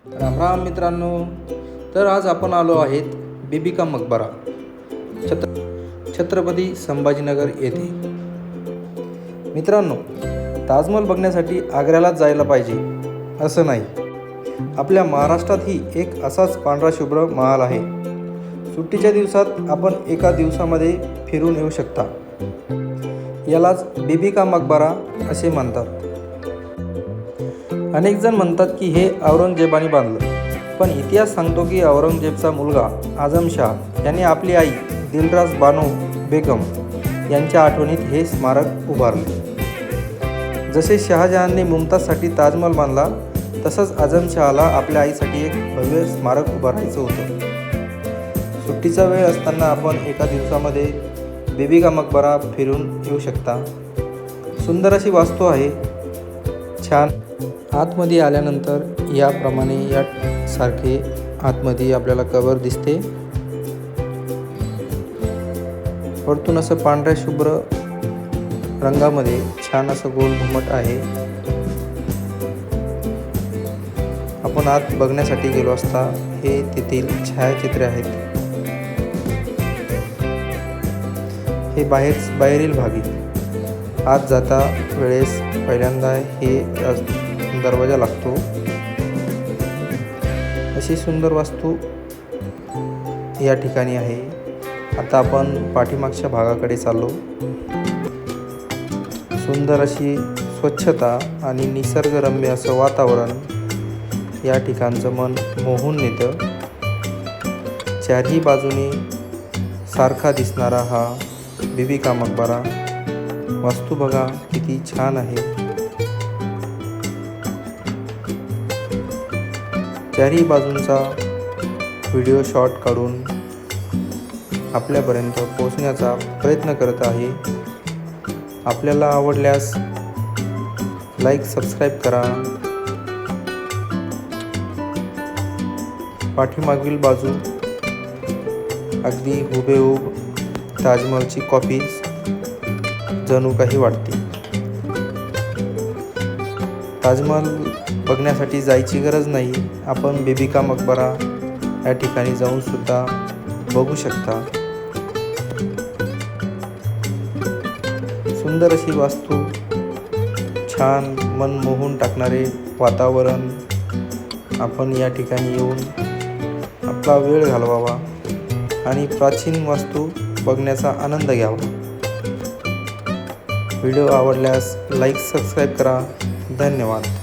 राम राम मित्रांनो. तर आज आपण आलो आहेत बीबी का मकबरा छत्रपती संभाजीनगर येथे. मित्रांनो, ताजमहल बघण्यासाठी आग्र्यालाच जायला पाहिजे असं नाही. आपल्या महाराष्ट्रातही एक असाच पांढरा शुभ्र महाल आहे. सुट्टीच्या दिवसात आपण एका दिवसामध्ये फिरून येऊ शकता. यालाच बीबी का मकबरा असे म्हणतात. अनेक जण म्हणतात की हे औरंगजेबाने बांधलं, पण इतिहास सांगतो की औरंगजेबचा मुलगा आझमशाह याने आपली आई दिलरास बानो बेगम यांच्या आठवणीत हे स्मारक उभारले. जसे शहाजहानने मुमताजसाठी ताजमहल बांधला, तसंच आझमशहाला आपल्या आईसाठी एक भव्य स्मारक उभारायचं होतं. सुट्टीचा वेळ असताना आपण एका दिवसामध्ये बीबी का मकबरा फिरून येऊ शकता. सुंदर अशी वास्तू आहे, छान. आतमध्ये आल्यानंतर याप्रमाणे सारखे आतमध्ये आपल्याला कबर दिसते. वरतून असं पांढऱ्या शुभ्र रंगामध्ये छान असं गोल घुमट आहे. आपण आत बघण्यासाठी गेलो असता हे तेथील छायाचित्रे आहेत. हे बाहेरील भागी. आत जाता वेळेस पहिल्यांदा हे दरवाजा लागतो. अशी सुंदर वास्तू या ठिकाणी आहे. आता आपण पाठीमागच्या भागाकडे चाललो. सुंदर अशी स्वच्छता आणि निसर्गरम्य असं वातावरण या ठिकाणचं मन मोहून नेतं. चारही बाजूने सारखा दिसणारा हा बीबी का मकबरा. वास्तू बघा किती छान आहे. चारही बाजूंचा व्हिडिओ शॉट काढून आपल्यापर्यंत पोहोचण्याचा प्रयत्न करत आहे. आपल्याला आवडल्यास लाईक सबस्क्राईब करा. पाठीमागील बाजू अगदी हुबेहूब ताजमहलची कॉपी जणू काही वाटते. ताजमहल बघण्यासाठी जायची गरज नाही. आपण बीबी का मकबरा या ठिकाणी जाऊन सुद्धा बघू शकता. सुंदर अशी वास्तू, छान मन मोहून टाकणारे वातावरण. आपण या ठिकाणी येऊन आपला वेळ घालवावा आणि प्राचीन वास्तू बघण्याचा आनंद घ्यावा. व्हिडिओ आवडल्यास लाईक सबस्क्राईब करा. धन्यवाद.